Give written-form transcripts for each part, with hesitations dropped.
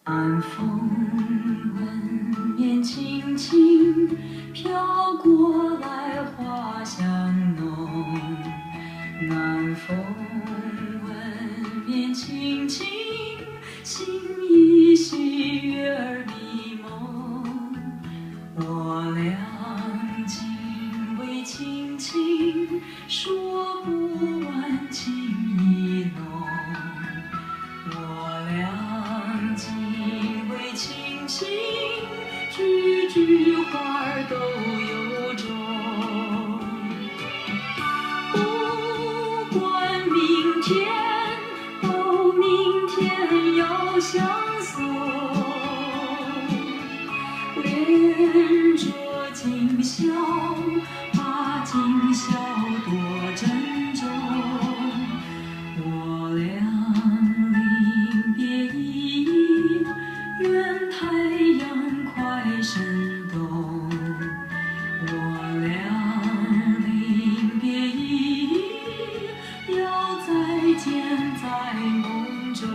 南风吻面轻轻飘过来，花香浓。南风吻面轻轻，心依稀，月儿迷蒙。我俩紧偎亲亲，说不完情意浓。我俩紧偎亲亲，句句话儿都有衷。不管明天，哦，明天要相送，恋着今宵，把今宵多珍重。我俩临别依依，愿太阳快升东。我俩临别依依，要再见在梦中。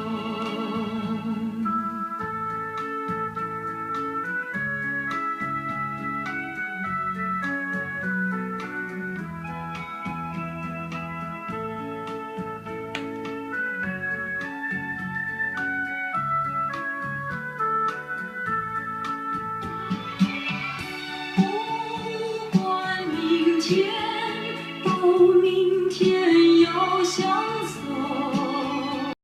不管明天。